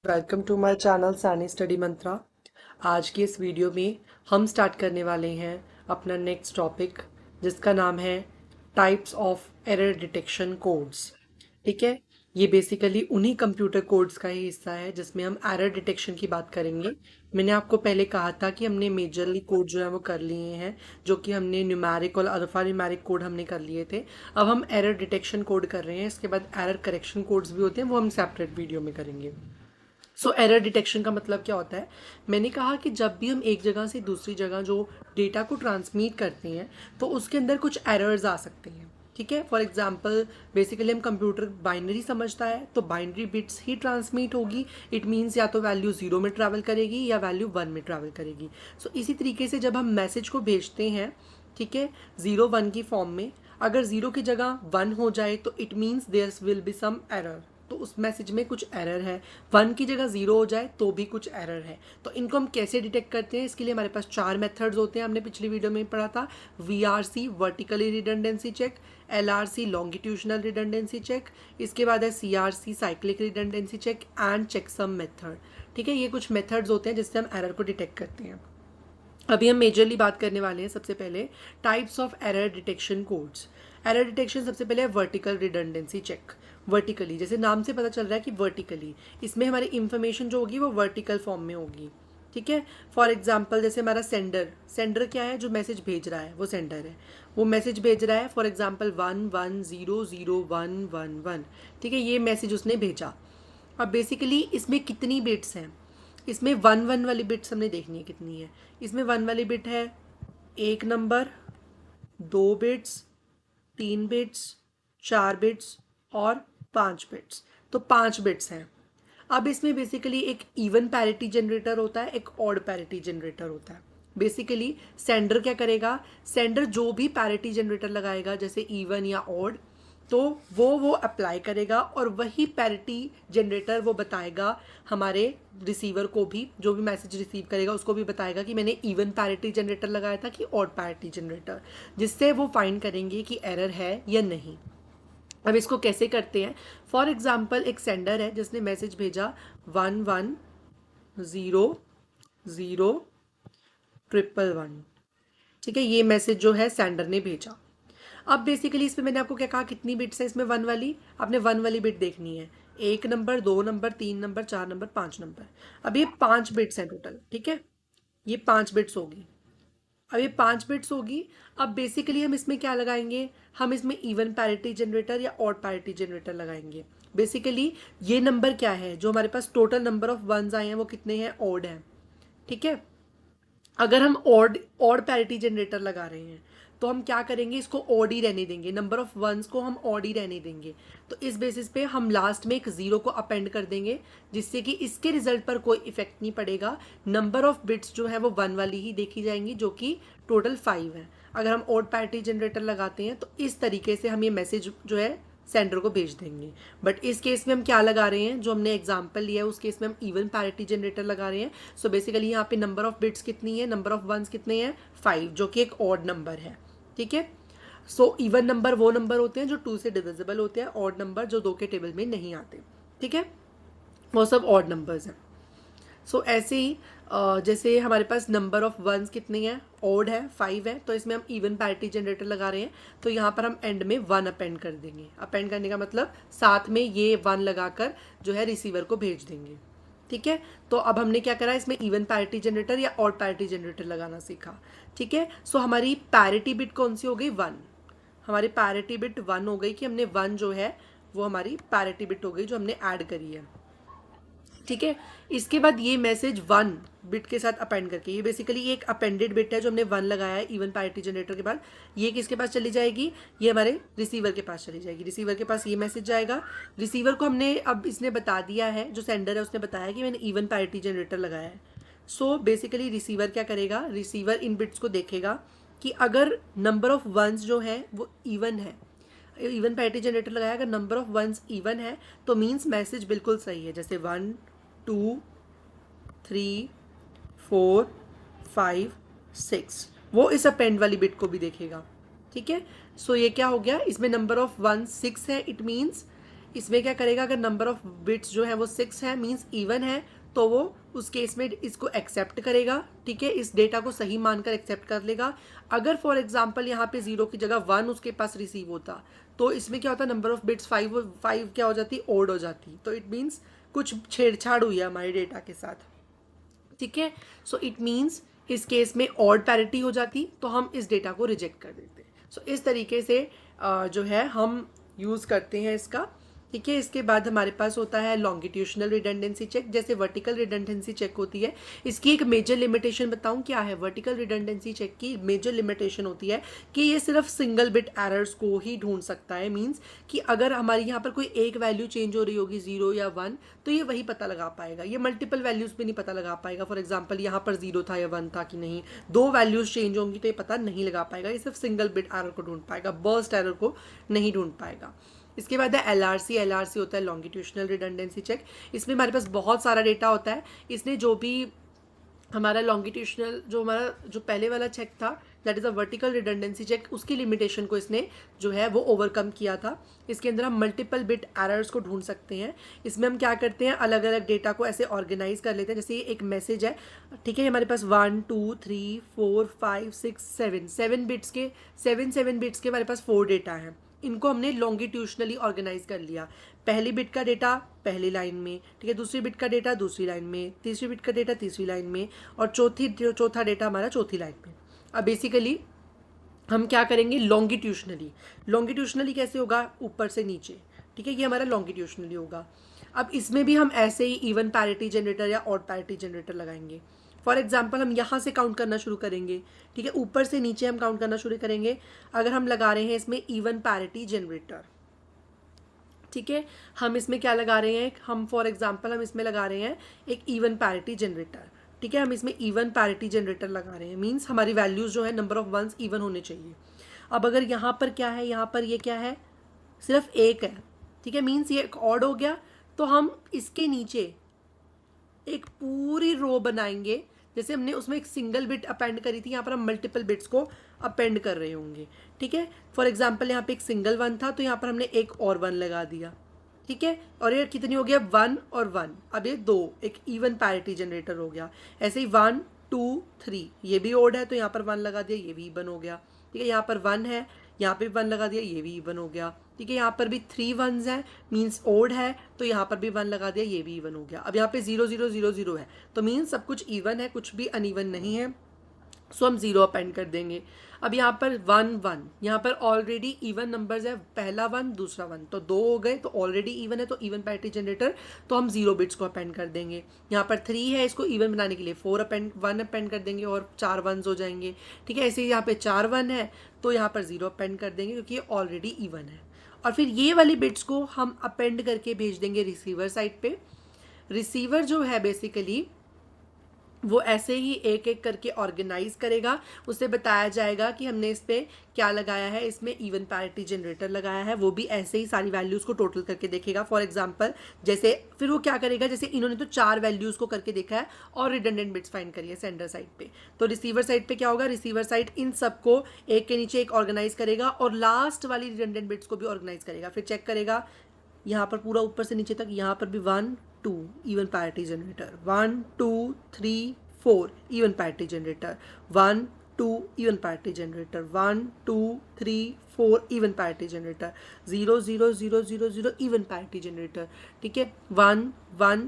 Welcome to my channel Saini study Mantra. आज की इस वीडियो में हम स्टार्ट करने वाले हैं अपना नेक्स्ट टॉपिक, जिसका नाम है types of error detection codes. ठीक है, ये बेसिकली उन्हीं कंप्यूटर कोड्स का ही हिस्सा है जिसमें हम एरर डिटेक्शन की बात करेंगे। मैंने आपको पहले कहा था कि हमने मेजरली कोड जो है वो कर लिए हैं, जो कि हमने न्यूमेरिक और अल्फा न्यूमेरिक कोड हमने कर लिए थे। अब हम एरर डिटेक्शन कोड कर रहे हैं, इसके बाद एरर करेक्शन कोड्स भी होते हैं, वो हम सेपरेट वीडियो में करेंगे। सो एरर डिटेक्शन का मतलब क्या होता है? मैंने कहा कि जब भी हम एक जगह से दूसरी जगह जो डेटा को ट्रांसमिट करते हैं तो उसके अंदर कुछ एरर्स आ सकते हैं। ठीक है, फॉर एग्जाम्पल बेसिकली हम कंप्यूटर बाइनरी समझता है तो बाइनरी बिट्स ही ट्रांसमिट होगी। इट मीन्स या तो वैल्यू 0 में ट्रैवल करेगी या वैल्यू 1 में ट्रैवल करेगी। सो इसी तरीके से जब हम मैसेज को भेजते हैं, ठीक है, 0 1 की फॉर्म में, अगर 0 की जगह 1 हो जाए तो it means there will be some error, तो उस मैसेज में कुछ एरर है। 1 की जगह 0 हो जाए तो भी कुछ एरर है। तो इनको हम कैसे डिटेक्ट करते हैं? इसके लिए हमारे पास 4 मेथड्स होते हैं, हमने पिछली वीडियो में पढ़ा था। VRC vertically redundancy check, LRC longitudinal redundancy check, इसके बाद है CRC cyclic redundancy check and checksum method. ठीक है, ये कुछ मेथड्स होते हैं जिससे हम एरर को डिटेक्ट करते हैं। अभी हम मेजरली बात करने वाले हैं सबसे पहले types of error detection codes. Error detection सबसे पहले है वर्टिकल रिडंडेंसी चेक। वर्टिकली, जैसे नाम से पता चल रहा है कि वर्टिकली, इसमें हमारी इंफॉर्मेशन जो होगी वो वर्टिकल फॉर्म में होगी। ठीक है, फॉर एग्जाम्पल जैसे हमारा सेंडर, सेंडर क्या है? जो मैसेज भेज रहा है वो सेंडर है। वो मैसेज भेज रहा है फॉर एग्जाम्पल 11000111। ठीक है, ये मैसेज उसने भेजा। अब बेसिकली इसमें कितनी बिट्स हैं? इसमें 1 1 वाली बिट्स हमने देखनी है कितनी है। इसमें 1 वाली बिट है 1 नंबर, 2 बिट्स, 3 बिट्स, 4 बिट्स और 5 बिट्स। तो 5 बिट्स हैं। अब इसमें बेसिकली एक इवन पैरिटी जनरेटर होता है, एक ऑड पैरिटी जनरेटर होता है। बेसिकली सेंडर क्या करेगा? सेंडर जो भी पैरिटी जनरेटर लगाएगा, जैसे इवन या ऑड, तो वो अप्लाई करेगा और वही पैरिटी जनरेटर वो बताएगा हमारे रिसीवर को भी, जो भी मैसेज रिसीव करेगा उसको भी बताएगा कि मैंने इवन पैरिटी जनरेटर लगाया था कि ऑड पैरिटी जनरेटर, जिससे वो फाइंड करेंगे कि एरर है या नहीं। अब इसको कैसे करते हैं? फॉर एग्जाम्पल एक सेंडर है जिसने मैसेज भेजा 11000011। ठीक है, ये मैसेज जो है सेंडर ने भेजा। अब बेसिकली इसमें मैंने आपको क्या कहा, कितनी बिट्स है इसमें? 1 वाली। आपने 1 वाली बिट देखनी है। 1 number, 2 number, 3 number, 4 number, 5 number. अब ये 5 बिट्स हैं टोटल। ठीक है, ये 5 बिट्स होगी। अब ये 5 बिट्स होगी। अब बेसिकली हम इसमें क्या लगाएंगे? हम इसमें इवन पैरिटी जनरेटर या ऑड पैरिटी जनरेटर लगाएंगे। बेसिकली ये नंबर क्या है? जो हमारे पास टोटल नंबर ऑफ वंस आए हैं वो कितने हैं? ऑड हैं। ठीक है, अगर हम ऑड ऑड पैरिटी जनरेटर लगा रहे हैं तो हम क्या करेंगे? इसको ऑड ही रहने देंगे, नंबर ऑफ वंस को हम ऑड ही रहने देंगे। तो इस बेसिस पे हम लास्ट में एक 0 को अपेंड कर देंगे, जिससे कि इसके रिजल्ट पर कोई इफेक्ट नहीं पड़ेगा। नंबर ऑफ बिट्स जो है वो 1 वाली ही देखी जाएंगी, जो कि टोटल 5 है। अगर हम ऑड पैरिटी जनरेटर लगाते हैं तो इस तरीके से हम ये मैसेज जो है सेंडर को भेज देंगे। बट इस केस में हम क्या लगा रहे हैं? जो हमने एग्जाम्पल लिया है उस केस में हम इवन पैरिटी जनरेटर लगा रहे हैं। सो बेसिकली यहाँ पे नंबर ऑफ बिट्स कितनी है? नंबर ऑफ वंस कितने हैं? 5, जो कि एक ऑड नंबर है। ठीक है, सो इवन नंबर वो नंबर होते हैं जो 2 से डिविजिबल होते हैं, ऑड नंबर जो 2 के टेबल में नहीं आते। ठीक है, वो सब ऑड नंबर्स हैं। सो ऐसे ही जैसे हमारे पास नंबर ऑफ वंस कितनी है? ऑड है, 5 है, तो इसमें हम इवन पैरिटी जनरेटर लगा रहे हैं, तो यहाँ पर हम एंड में 1 अपेंड कर देंगे। अपेंड करने का मतलब साथ में ये 1 लगाकर जो है रिसीवर को भेज देंगे। ठीक है, तो अब हमने क्या करा? इसमें इवन पैरिटी जनरेटर या ऑड पैरिटी जनरेटर लगाना सीखा। ठीक है, सो हमारी पैरिटी बिट कौन सी हो गई? 1। हमारी पैरिटी बिट 1 हो गई कि हमने 1 जो है वो हमारी पैरिटी बिट हो गई जो हमने ऐड करी है। ठीक है, इसके बाद ये मैसेज 1 बिट के साथ अपेंड करके, ये बेसिकली एक अपेंडेड बिट है जो हमने 1 लगाया है इवन पैरिटी जनरेटर के बाद। ये किसके पास चली जाएगी? ये हमारे रिसीवर के पास चली जाएगी। रिसीवर के पास ये मैसेज जाएगा। रिसीवर को हमने, अब इसने बता दिया है, जो सेंडर है उसने बताया कि मैंने इवन पैरिटी जनरेटर लगाया है। सो बेसिकली रिसीवर क्या करेगा? रिसीवर इन बिट्स को देखेगा कि अगर नंबर ऑफ वंस जो है वो इवन है, इवन पैरिटी जनरेटर लगाया, अगर नंबर ऑफ वंस इवन है तो मीन्स मैसेज बिल्कुल सही है। जैसे 1 2 3 4 5 6, वो इस अपेंड वाली बिट को भी देखेगा। ठीक है, सो ये क्या हो गया? इसमें नंबर ऑफ 1 6 है, इट मीन्स इसमें क्या करेगा, अगर नंबर ऑफ बिट्स जो है वो 6 है मीन्स इवन है, तो वो उस केस में इसको एक्सेप्ट करेगा, ठीक है, इस डेटा को सही मानकर एक्सेप्ट कर लेगा। अगर फॉर एग्जाम्पल यहाँ पे 0 की जगह 1 उसके पास रिसीव होता, तो इसमें क्या होता, नंबर ऑफ बिट्स 5 क्या हो जाती, ओड हो जाती, तो इट मीन्स कुछ छेड़छाड़ हुई है हमारे डेटा के साथ, ठीक है। सो इट मीन्स इस केस में ऑड पैरिटी हो जाती, तो हम इस डेटा को रिजेक्ट कर देते। सो इस तरीके से जो है हम यूज़ करते हैं इसका, ठीक है। इसके बाद हमारे पास होता है लॉन्गिट्यूशनल रिडंडेंसी चेक, जैसे वर्टिकल रिडंडेंसी चेक होती है। इसकी एक मेजर लिमिटेशन बताऊं क्या है, वर्टिकल रिडंडेंसी चेक की मेजर लिमिटेशन होती है कि ये सिर्फ सिंगल बिट एरर्स को ही ढूंढ सकता है। मीन्स कि अगर हमारी यहाँ पर कोई एक वैल्यू चेंज हो रही होगी 0 या 1, तो ये वही पता लगा पाएगा, ये मल्टीपल वैल्यूज पे नहीं पता लगा पाएगा। फॉर एग्जाम्पल यहाँ पर 0 था या 1 था कि नहीं, 2 वैल्यूज चेंज होंगी तो ये पता नहीं लगा पाएगा, ये सिर्फ सिंगल बिट एरर को ढूंढ पाएगा, बर्स्ट एरर को नहीं ढूंढ पाएगा। इसके बाद है एलआरसी। एलआरसी होता है लॉन्गिट्यूशनल रिडंडेंसी चेक। इसमें हमारे पास बहुत सारा डेटा होता है। इसने जो भी हमारा लॉन्गिट्यूशनल जो हमारा जो पहले वाला चेक था, that is a vertical redundancy check, उसकी लिमिटेशन को इसने जो है वो ओवरकम किया था। इसके अंदर हम मल्टीपल बिट एरर्स को ढूंढ सकते हैं। इसमें हम क्या करते हैं, अलग अलग डेटा को ऐसे ऑर्गेनाइज कर लेते हैं। जैसे ये एक मैसेज है, ठीक है, हमारे पास 1 2 3 4 5 6 7 7 बिट्स के 7 बिट्स के हमारे पास 4 डेटा हैं। इनको हमने लॉन्गिट्यूशनली ऑर्गेनाइज कर लिया। पहली बिट का डेटा पहली लाइन में, ठीक है, दूसरी बिट का डेटा दूसरी लाइन में, तीसरी बिट का डेटा तीसरी लाइन में, और चौथा डेटा हमारा चौथी लाइन में। अब बेसिकली हम क्या करेंगे, लॉन्गिट्यूशनली। लॉन्गिट्यूशनली कैसे होगा, ऊपर से नीचे, ठीक है, ये हमारा लॉन्गिट्यूशनली होगा। अब इसमें भी हम ऐसे ही इवन पैरिटी जनरेटर या ऑड पैरिटी जनरेटर लगाएंगे। फॉर एग्जाम्पल हम यहाँ से काउंट करना शुरू करेंगे, ठीक है, ऊपर से नीचे हम काउंट करना शुरू करेंगे। अगर हम लगा रहे हैं इसमें इवन पैरिटी जनरेटर, ठीक है, हम इसमें क्या लगा रहे हैं, हम फॉर एग्जाम्पल हम इसमें लगा रहे हैं एक इवन पैरिटी जनरेटर, ठीक है, हम इसमें इवन पैरिटी जनरेटर लगा रहे हैं। मीन्स हमारी वैल्यूज जो है नंबर ऑफ वंस इवन होने चाहिए। अब अगर यहाँ पर क्या है, यहाँ पर ये क्या है, सिर्फ एक है, ठीक है, मीन्स ये एक ऑड हो गया, तो हम इसके नीचे एक पूरी रो बनाएंगे। जैसे हमने उसमें एक सिंगल बिट अपेंड करी थी, यहाँ पर हम मल्टीपल बिट्स को अपेंड कर रहे होंगे, ठीक है। फॉर एग्जाम्पल यहाँ पे एक सिंगल 1 था, तो यहाँ पर हमने एक और 1 लगा दिया, ठीक है, और ये कितनी हो गया, 1 और 1, अब ये 2, एक इवन पैरिटी जनरेटर हो गया। ऐसे ही 1 2 3, ये भी ओड है तो यहाँ पर 1 लगा दिया, ये भी इवन हो गया, ठीक है, यहाँ पर 1 है, यहाँ पे 1 लगा दिया, ये भी इवन हो गया, ठीक है, यहाँ पर भी 3 1s है मीन्स ओड है, तो यहाँ पर भी 1 लगा दिया, ये भी इवन हो गया। अब यहाँ पे 0 0 0 0 है, तो मीन्स सब कुछ इवन है, कुछ भी अनइवन नहीं है, सो हम 0 अपेंड कर देंगे। अब यहाँ पर 1 1, यहाँ पर ऑलरेडी इवन नंबर्स है, पहला 1 दूसरा 1, तो 2 हो गए, तो ऑलरेडी इवन है, तो इवन पैरिटी जनरेटर, तो हम 0 बिट्स को अपेंड कर देंगे। यहाँ पर 3 है, इसको इवन बनाने के लिए 1 अपेंड कर देंगे और 4 1s हो जाएंगे, ठीक है। ऐसे ही यहाँ पे 4 1 है, तो यहाँ पर 0 अपेंड कर देंगे क्योंकि ये ऑलरेडी इवन है। और फिर ये वाली बिट्स को हम अपेंड करके भेज देंगे रिसीवर साइड पे। रिसीवर जो है बेसिकली वो ऐसे ही एक एक करके ऑर्गेनाइज करेगा। उसे बताया जाएगा कि हमने इस पर क्या लगाया है, इसमें इवन पैरिटी जनरेटर लगाया है, वो भी ऐसे ही सारी वैल्यूज को टोटल करके देखेगा। फॉर एग्जांपल जैसे फिर वो क्या करेगा, जैसे इन्होंने तो 4 वैल्यूज को करके देखा है और रिडंडेंट बिट्स फाइंड करी है सेंडर साइड पे, तो रिसीवर साइड पे क्या होगा, रिसीवर साइड इन सबको एक के नीचे एक ऑर्गेनाइज करेगा और लास्ट वाली रिडंडेंट बिट्स को भी ऑर्गेनाइज करेगा। फिर चेक करेगा यहाँ पर पूरा ऊपर से नीचे तक, यहाँ पर भी 1 2 even parity generator, 1 2 3 4 even parity generator, 1 2 even parity generator, 1 2 3 4 even parity generator, 0 0 0 0 0 even parity generator, ठीक है, 1 1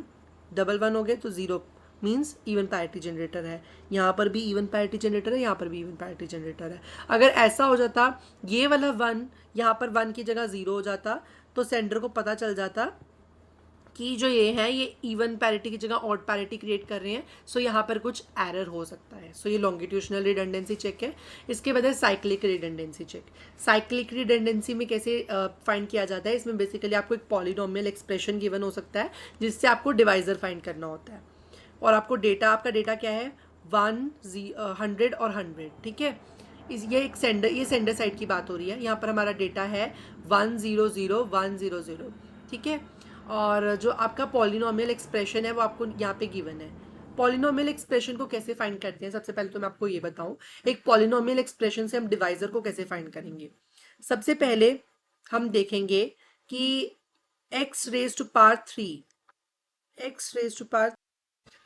डबल 1 हो गए तो 0 मीन्स इवन पैरिटी जनरेटर है। यहाँ पर भी इवन पैरिटी जनरेटर है, यहाँ पर भी इवन पैरिटी जनरेटर है। अगर ऐसा हो जाता, ये वाला 1 यहाँ पर 1 की जगह 0 हो जाता, तो सेंडर को पता चल जाता कि जो ये है ये इवन पैरिटी की जगह ऑड पैरिटी क्रिएट कर रहे हैं, सो यहाँ पर कुछ एरर हो सकता है। सो ये लॉन्गिट्यूशनल रिडंडेंसी चेक है। इसके बाद है cyclic redundancy check. Cyclic redundancy में कैसे फाइंड किया जाता है, इसमें बेसिकली आपको एक पॉलिनोमियल एक्सप्रेशन गिवन हो सकता है जिससे आपको डिवाइजर फाइंड करना होता है, और आपको डेटा, आपका डेटा क्या है 100 और 100, ठीक है। ये एक सेंडर, ये सेंडर साइड की बात हो रही है। यहाँ पर हमारा डेटा है 1 0 0 1 0 0, ठीक है, और जो आपका पॉलिनोमियल एक्सप्रेशन है वो आपको यहाँ पे गिवन है। पॉलिनोमियल एक्सप्रेशन को कैसे फाइंड करते हैं, सबसे पहले तो मैं आपको ये बताऊं, एक पॉलिनोमियल एक्सप्रेशन से हम डिवाइजर को कैसे फाइंड करेंगे। सबसे पहले हम देखेंगे कि x raise to power 3, x raise to power,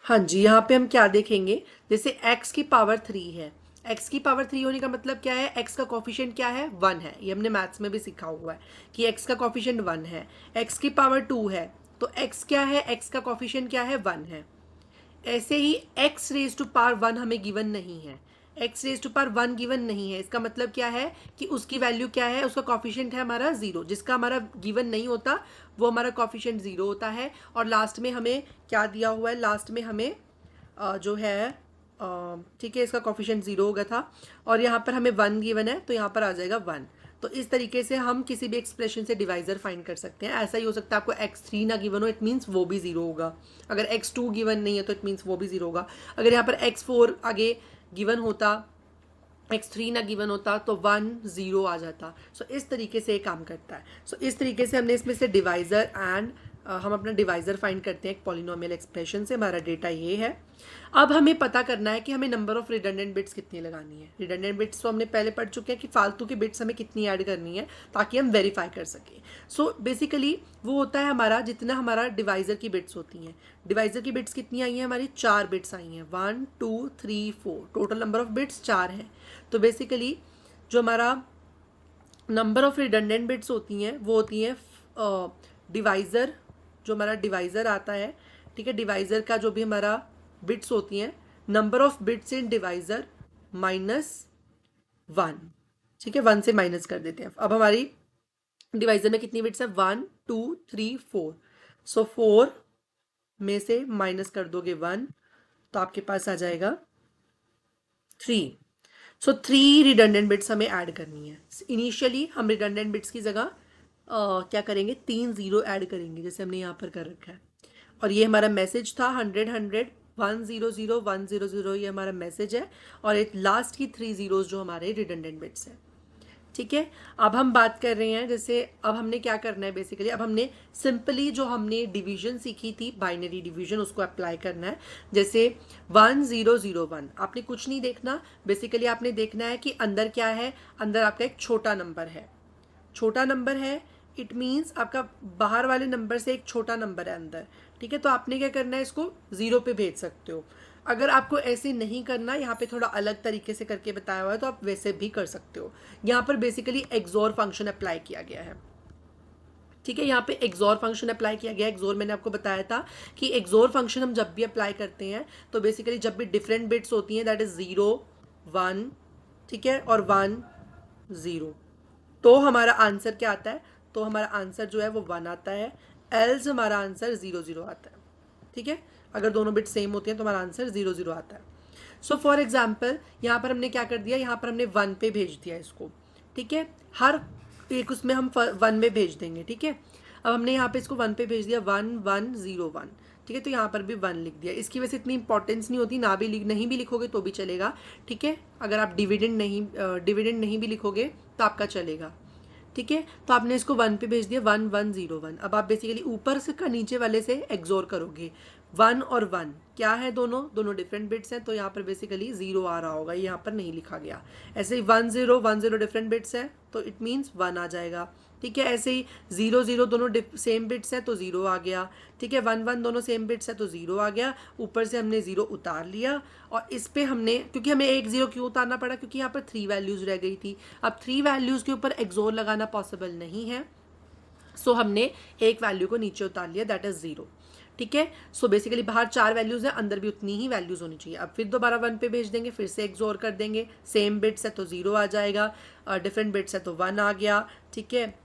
हाँ जी, यहाँ पे हम क्या देखेंगे, जैसे x की पावर 3 है, x की पावर 3 होने का मतलब क्या है, x का कॉफिशिएंट क्या है, 1 है, ये हमने मैथ्स में भी सीखा हुआ है कि x का कॉफिशिएंट 1 है। x की पावर 2 है, तो x क्या है, x का कॉफिशिएंट क्या है, 1 है। ऐसे ही x रेज टू पावर 1 हमें गिवन नहीं है, x raise to power 1 given नहीं है, इसका मतलब क्या है कि उसकी वैल्यू क्या है, उसका कॉफिशिएंट है हमारा 0, जिसका हमारा गिवन नहीं होता वो हमारा कॉफिशिएंट 0 होता है। और लास्ट में हमें क्या दिया हुआ है, लास्ट में हमें जो है ठीक है, इसका कॉफिशिएंट 0 हो गया था और यहाँ पर हमें 1 गिवन है, तो यहाँ पर आ जाएगा 1। तो इस तरीके से हम किसी भी एक्सप्रेशन से डिवाइजर फाइंड कर सकते हैं। ऐसा ही हो सकता है आपको x3 ना गिवन हो, इट मीन्स वो भी 0 होगा। अगर x2 गिवन नहीं है तो इट मीन्स वो भी 0 होगा। अगर यहाँ पर x4 आगे गिवन होता, x3 ना गिवन होता तो 1 0 आ जाता। सो इस तरीके से ये काम करता है। सो इस तरीके से हमने इसमें से डिवाइजर एंड हम अपना डिवाइजर फाइंड करते हैं एक पॉलिनोमियल एक्सप्रेशन से। हमारा डेटा ये है। अब हमें पता करना है कि हमें नंबर ऑफ रिडंडेंट बिट्स कितनी लगानी है। रिडंडेंट बिट्स तो हमने पहले पढ़ चुके हैं कि फालतू की बिट्स हमें कितनी ऐड करनी है ताकि हम वेरीफाई कर सकें। सो बेसिकली वो होता है हमारा जितना हमारा डिवाइजर की बिट्स होती हैं। डिवाइजर की बिट्स कितनी आई हैं हमारी, 4 बिट्स आई हैं, 1 2 3 4, टोटल नंबर ऑफ बिट्स 4 है। तो बेसिकली जो हमारा नंबर ऑफ रिडंडेंट बिट्स होती हैं वो होती हैं डिवाइज़र, जो हमारा डिवाइज़र आता है, ठीक है, डिवाइज़र का जो भी हमारा बिट्स होती हैं, number of bits in divisor -1, ठीक है, 1 से माइनस कर देते हैं। अब हमारी डिवाइज़र में कितनी बिट्स है, 1 2 3 4, सो 4 में से माइनस कर दोगे 1 तो आपके पास आ जाएगा 3। सो 3 रिडंडेंट बिट्स हमें ऐड करनी है। इनिशियली हम रिडंडेंट बिट्स की जगह क्या करेंगे, 3 0 ऐड करेंगे जैसे हमने यहाँ पर कर रखा है। और ये हमारा मैसेज था 100 100 1 0 0 1 0 0, ये हमारा मैसेज है। और एक लास्ट की 3 जीरोज जो हमारे रिडंडेंट बिट्स हैं, ठीक है। अब हम बात कर रहे हैं, जैसे अब हमने क्या करना है बेसिकली, अब हमने सिंपली जो हमने डिवीजन सीखी थी, बाइनरी डिवीजन, उसको अप्लाई करना है। जैसे 1 0 0 1, आपने कुछ नहीं देखना, बेसिकली आपने देखना है कि अंदर क्या है, अंदर आपका एक छोटा नंबर है, छोटा नंबर है, इट मीन्स आपका बाहर वाले नंबर से एक छोटा नंबर है अंदर, ठीक है। तो आपने क्या करना है, इसको 0 पे भेज सकते हो। अगर आपको ऐसे नहीं करना, यहाँ पे थोड़ा अलग तरीके से करके बताया हुआ है, तो आप वैसे भी कर सकते हो। यहाँ पर बेसिकली एक्सोर फंक्शन अप्लाई किया गया है, ठीक है। यहाँ पे एक्सोर फंक्शन अप्लाई किया गया है। एक्सोर मैंने आपको बताया था कि एक्सोर फंक्शन हम जब भी अप्लाई करते हैं तो बेसिकली जब भी डिफरेंट बिट्स होती हैं, दैट इज 0 1, ठीक है, और 1 0, तो हमारा आंसर क्या आता है, तो हमारा आंसर जो है वो 1 आता है, एल्स हमारा आंसर 0 0 आता है, ठीक है। अगर दोनों बिट सेम होते हैं तो हमारा आंसर 0 0 आता है। सो फॉर एग्जाम्पल यहाँ पर हमने क्या कर दिया, यहाँ पर हमने 1 पे भेज दिया इसको, ठीक है। हर एक उसमें हम 1 में भेज देंगे, ठीक है। अब हमने यहाँ पे इसको 1 पे भेज दिया, 1 1 0 1, ठीक है। तो यहाँ पर भी 1 लिख दिया। इसकी वजह से इतनी इंपॉर्टेंस नहीं होती, ना भी नहीं भी लिखोगे तो भी चलेगा, ठीक है। अगर आप डिविडेंड नहीं भी लिखोगे तो आपका चलेगा, ठीक है। तो आपने इसको 1 पे भेज दिया, 1 1 0 1। अब आप बेसिकली ऊपर से का नीचे वाले से एक्सोर करोगे, 1 और 1 क्या है, दोनों डिफरेंट बिट्स हैं, तो यहाँ पर बेसिकली 0 आ रहा होगा, यहाँ पर नहीं लिखा गया। ऐसे ही 1 0 1 0 डिफरेंट बिट्स है तो इट मीन्स 1 आ जाएगा, ठीक है। ऐसे ही 0 0 दोनों सेम बिट्स है तो 0 आ गया, ठीक है। 1 1 दोनों सेम बिट्स है तो 0 आ गया। ऊपर से हमने 0 उतार लिया और इस पे हमने, क्योंकि हमें एक 0 क्यों उतारना पड़ा, क्योंकि यहाँ पर 3 वैल्यूज रह गई थी। अब 3 वैल्यूज के ऊपर एक्सोर लगाना पॉसिबल नहीं है, सो हमने एक वैल्यू को नीचे उतार लिया, दैट इज 0, ठीक है। सो बेसिकली बाहर 4 वैल्यूज है, अंदर भी उतनी ही वैल्यूज होनी चाहिए। अब फिर दोबारा 1 पे भेज देंगे, फिर से एक्सोर कर देंगे, सेम बिट्स है तो 0 आ जाएगा, डिफरेंट बिट्स है तो 1 आ गया, ठीक है।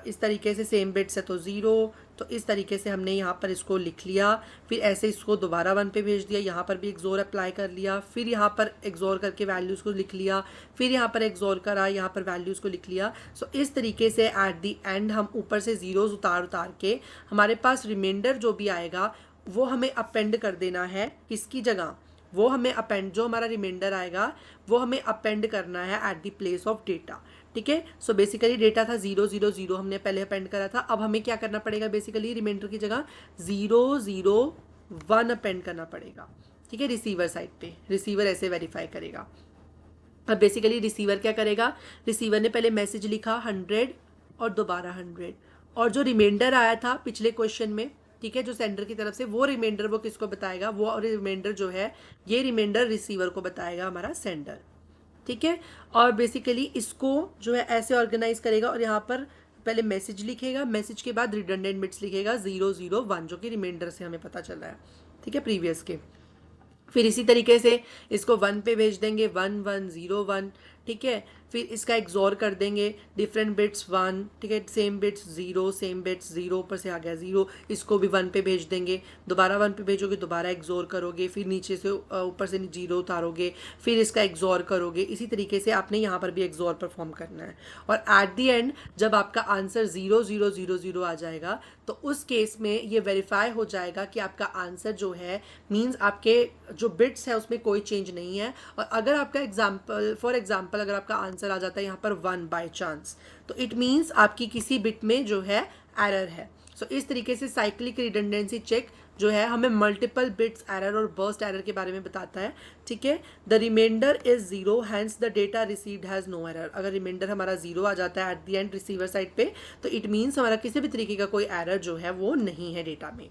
इस तरीके से सेम बिट्स है तो 0, तो इस तरीके से हमने यहाँ पर इसको लिख लिया। फिर ऐसे इसको दोबारा 1 पे भेज दिया, यहाँ पर भी एक्सोर अप्लाई कर लिया, फिर यहाँ पर एक्सोर करके वैल्यूज़ को लिख लिया, फिर यहाँ पर एक्सोर करा, यहाँ पर वैल्यूज़ को लिख लिया। सो इस तरीके से एट दी एंड हम ऊपर से जीरोज उतार के हमारे पास रिमाइंडर जो भी आएगा वो हमें अपेंड कर देना है, किसकी जगह, वो हमें अपेंड, जो हमारा रिमाइंडर आएगा वो हमें अपेंड करना है at the place of data, ठीक है। सो बेसिकली डेटा था 0 0 0, हमने पहले अपेंड करा था। अब हमें क्या करना पड़ेगा, बेसिकली रिमाइंडर की जगह 0 0 1 अपेंड करना पड़ेगा, ठीक है। रिसीवर साइड पे रिसीवर ऐसे वेरीफाई करेगा। अब बेसिकली रिसीवर क्या करेगा, रिसीवर ने पहले मैसेज लिखा 100 और दोबारा 100, और जो रिमाइंडर आया था पिछले क्वेश्चन में, ठीक है, जो सेंडर की तरफ से, वो रिमाइंडर वो किसको बताएगा, वो रिमाइंडर जो है ये रिमाइंडर रिसीवर को बताएगा हमारा सेंडर, ठीक है। और बेसिकली इसको जो है ऐसे ऑर्गेनाइज करेगा और यहाँ पर पहले मैसेज लिखेगा, मैसेज के बाद रिडंडेंट बिट्स लिखेगा 001 जो कि रिमाइंडर से हमें पता चला है, ठीक है, प्रीवियस के। फिर इसी तरीके से इसको 1 पे भेज देंगे 1101, ठीक है। फिर इसका एक्सोर कर देंगे डिफरेंट बिट्स 1, ठीक है, सेम बिट्स 0, सेम बिट्स 0, ऊपर से आ गया 0, इसको भी 1 पे भेज देंगे, दोबारा 1 पे भेजोगे, दोबारा एक्सोर करोगे, फिर नीचे से ऊपर से 0 उतारोगे, फिर इसका एक्सोर करोगे। इसी तरीके से आपने यहाँ पर भी एक्सोर परफॉर्म करना है। और एट द एंड जब आपका आंसर 0000 आ जाएगा तो उस केस में ये वेरीफाई हो जाएगा कि आपका आंसर जो है मीन्स आपके जो बिट्स है उसमें कोई चेंज नहीं है। और अगर आपका फॉर एग्जाम्पल अगर आपका आंसर आ जाता है यहाँ पर 1 बाय चांस, तो इट मीन्स आपकी किसी बिट में जो है एरर है। सो इस तरीके से साइक्लिक रिडंडेंसी चेक जो है हमें मल्टीपल बिट्स एरर और बर्स्ट एरर के बारे में बताता है, ठीक है। The remainder is 0 hence the data received has no error. अगर रिमाइंडर हमारा 0 आ जाता है at the end receiver side पे, तो इट मीन्स हमारा किसी भी तरीके का कोई एरर जो है वो नहीं है डेटा में।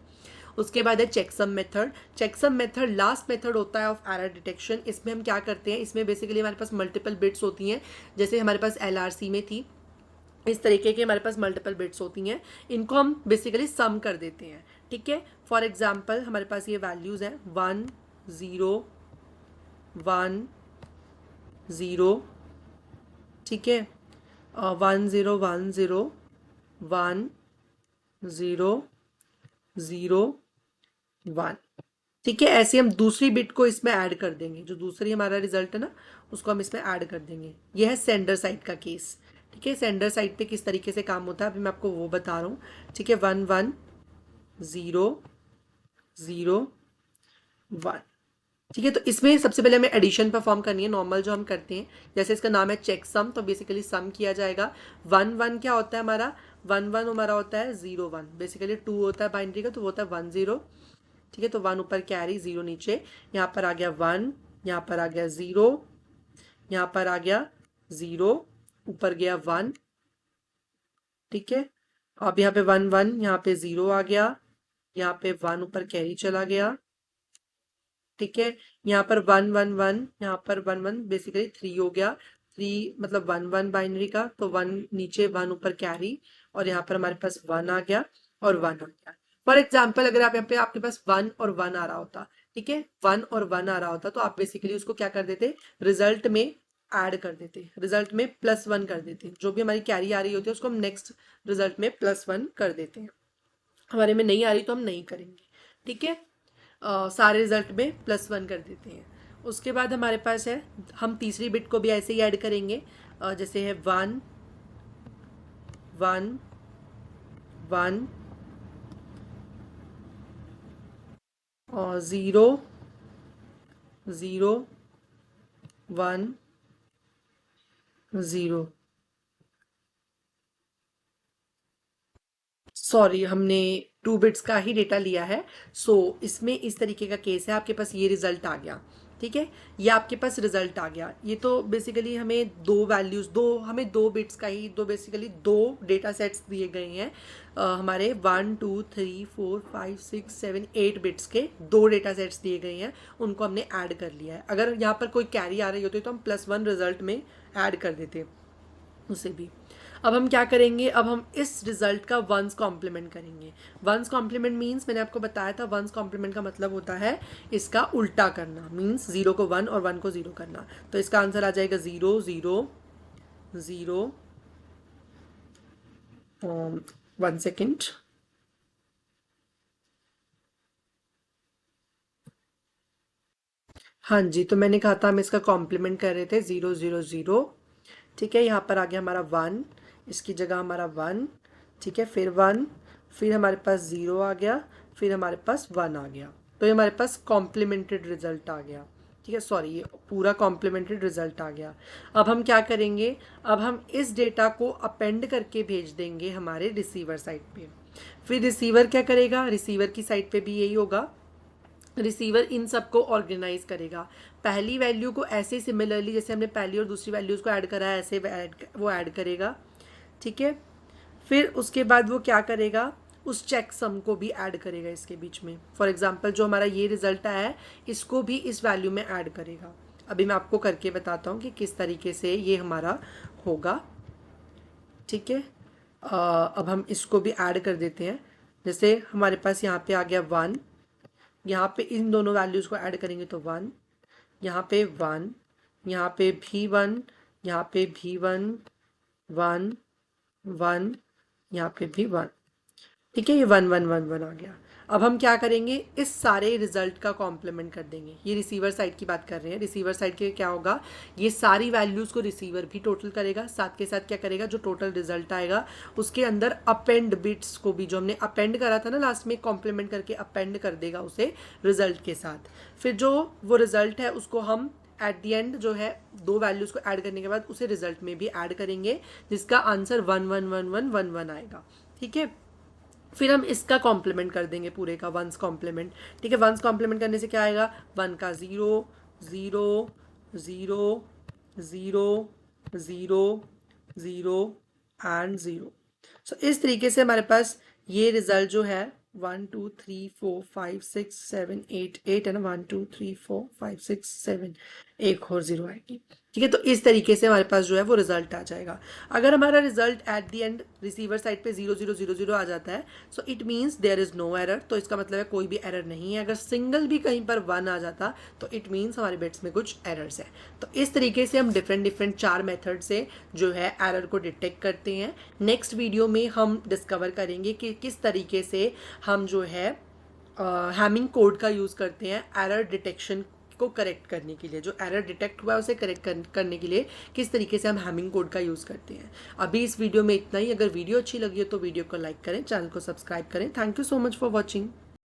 उसके बाद है checksum method. Checksum method last method होता है ऑफ एरर डिटेक्शन। इसमें हम क्या करते हैं, इसमें बेसिकली हमारे पास मल्टीपल बिट्स होती हैं, जैसे हमारे पास LRC में थी, इस तरीके के हमारे पास मल्टीपल बिट्स होती हैं, इनको हम बेसिकली सम कर देते हैं, ठीक है। फॉर एग्जांपल हमारे पास ये वैल्यूज़ हैं 1 0 1 0, ठीक है, 1 0 1 0 1 0 0 1, ठीक है। ऐसे हम दूसरी बिट को इसमें ऐड कर देंगे, जो दूसरी हमारा रिजल्ट है ना उसको हम इसमें ऐड कर देंगे। यह है सेंडर साइड का केस, ठीक है। सेंडर साइड पे किस तरीके से काम होता है अभी मैं आपको वो बता रहा हूँ, ठीक है। 1 1 0 0 1, ठीक है। तो इसमें सबसे पहले हमें एडिशन परफॉर्म करनी है, नॉर्मल जो हम करते हैं, जैसे इसका नाम है चेक सम, तो बेसिकली सम किया जाएगा। 1 1 क्या होता है हमारा, 1 1 हमारा होता है 0 1, बेसिकली 2 होता है बाइनरी का, तो वो होता है 1 0, ठीक है। तो 1 ऊपर कैरी 0 नीचे, यहाँ पर आ गया 1, यहाँ पर आ गया 0, यहाँ पर आ गया 0, ऊपर गया 1, ठीक है। अब यहाँ पे 1 1, यहाँ पे 0 आ गया, यहाँ पे 1 ऊपर कैरी चला गया, ठीक है। यहाँ पर 1 1 1, यहाँ पर 1 1 बेसिकली 3 हो गया, 3 मतलब 1 1 बाइनरी का, तो 1 नीचे 1 ऊपर कैरी, और यहाँ पर हमारे पास 1 आ गया और 1 आ गया। फॉर एग्जाम्पल अगर आप यहाँ पे आपके पास 1 और 1 आ रहा होता, ठीक है, 1 और 1 आ रहा होता, तो आप बेसिकली उसको क्या कर देते, रिजल्ट में ऐड कर देते, रिजल्ट में +1 कर देते, जो भी हमारी कैरी आ रही होती है उसको हम नेक्स्ट रिजल्ट में +1 कर देते हैं। हमारे में नहीं आ रही तो हम नहीं करेंगे, ठीक है। सारे रिजल्ट में +1 कर देते हैं। उसके बाद हमारे पास है, हम तीसरी बिट को भी ऐसे ही ऐड करेंगे, जैसे है 1 1 1 और 0 0 1 0। सॉरी, हमने 2 बिट्स का ही डेटा लिया है। सो इसमें इस तरीके का केस है, आपके पास ये रिजल्ट आ गया, ठीक है, ये आपके पास रिजल्ट आ गया। ये तो बेसिकली हमें हमें 2 बिट्स का ही, बेसिकली 2 डेटा सेट्स दिए गए हैं, हमारे 1 2 3 4 5 6 7 8 बिट्स के 2 डेटा सेट्स दिए गए हैं, उनको हमने ऐड कर लिया है। अगर यहाँ पर कोई कैरी आ रही होती तो हम +1 रिजल्ट में ऐड कर देते उसे भी। अब हम क्या करेंगे, अब हम इस रिजल्ट का वंस कॉम्प्लीमेंट करेंगे। वंस कॉम्प्लीमेंट मीन्स मैंने आपको बताया था, वंस कॉम्प्लीमेंट का मतलब होता है इसका उल्टा करना, मीन्स 0 को 1 और 1 को 0 करना। तो इसका आंसर आ जाएगा 0 0 0। 1 सेकेंड, हाँ जी, तो मैंने कहा था हम इसका कॉम्प्लीमेंट कर रहे थे 0 0 0, ठीक है। यहाँ पर आ गया हमारा 1, इसकी जगह हमारा 1, ठीक है, फिर 1, फिर हमारे पास 0 आ गया, फिर हमारे पास 1 आ गया, तो ये हमारे पास कॉम्प्लीमेंटेड रिजल्ट आ गया, ठीक है। सॉरी, ये पूरा कॉम्प्लीमेंटेड रिजल्ट आ गया। अब हम क्या करेंगे, अब हम इस डेटा को अपेंड करके भेज देंगे हमारे रिसीवर साइड पे। फिर रिसीवर क्या करेगा, रिसीवर की साइड पे भी यही होगा, रिसीवर इन सबको ऑर्गेनाइज करेगा। पहली वैल्यू को ऐसे सिमिलरली जैसे हमने पहली और दूसरी वैल्यूज़ को ऐड करा है ऐसे वो ऐड करेगा, ठीक है। फिर उसके बाद वो क्या करेगा, उस चेक सम को भी ऐड करेगा इसके बीच में। फॉर एग्जाम्पल जो हमारा ये रिजल्ट आया है इसको भी इस वैल्यू में ऐड करेगा। अभी मैं आपको करके बताता हूँ कि किस तरीके से ये हमारा होगा, ठीक है। अब हम इसको भी ऐड कर देते हैं। जैसे हमारे पास यहाँ पे आ गया 1, यहाँ पे इन दोनों वैल्यूज़ को ऐड करेंगे तो 1, यहाँ पे 1, यहाँ पे भी 1, यहाँ पे भी 1, 1 1, यहाँ पे भी 1, ठीक है। ये 1 1 1 1 आ गया। अब हम क्या करेंगे, इस सारे रिजल्ट का कॉम्प्लीमेंट कर देंगे। ये रिसीवर साइड की बात कर रहे हैं। रिसीवर साइड के क्या होगा, ये सारी वैल्यूज़ को रिसीवर भी टोटल करेगा, साथ के साथ क्या करेगा, जो टोटल रिजल्ट आएगा उसके अंदर अपेंड बिट्स को भी, जो हमने अपेंड करा था ना लास्ट में, कॉम्प्लीमेंट करके अपेंड कर देगा उसे रिजल्ट के साथ। फिर जो वो रिजल्ट है उसको हम एट दी एंड जो है दो वैल्यूज़ को ऐड करने के बाद उसे रिजल्ट में भी ऐड करेंगे, जिसका आंसर 1 1 1 1 1 1 आएगा, ठीक है। फिर हम इसका कॉम्प्लीमेंट कर देंगे पूरे का, वंस कॉम्प्लीमेंट, ठीक है। वंस कॉम्प्लीमेंट करने से क्या आएगा, 1 का 0 0 0 0 0 0 एंड 0। सो इस तरीके से हमारे पास ये रिजल्ट जो है 1 2 3 4 5 6 7 8 8 है ना, 1 2 3 4 5 6 7, एक और 0 आएगी, ठीक है। तो इस तरीके से हमारे पास जो है वो रिजल्ट आ जाएगा। अगर हमारा result at the end receiver side पे 0 0 0 0 आ जाता है, so it means there is no error, तो इसका मतलब है कोई भी एरर नहीं है। अगर सिंगल भी कहीं पर 1 आ जाता तो इट मीन्स हमारे बिट्स में कुछ एरर्स है। तो इस तरीके से हम डिफरेंट 4 मेथड से जो है एरर को डिटेक्ट करते हैं। नेक्स्ट वीडियो में हम डिस्कवर करेंगे कि किस तरीके से हम जो है हैमिंग कोड का यूज़ करते हैं एरर डिटेक्शन को करेक्ट करने के लिए। जो एरर डिटेक्ट हुआ है उसे करेक्ट करने के लिए किस तरीके से हम हैमिंग कोड का यूज़ करते हैं। अभी इस वीडियो में इतना ही। अगर वीडियो अच्छी लगी हो तो वीडियो को लाइक करें, चैनल को सब्सक्राइब करें। Thank you so much for watching.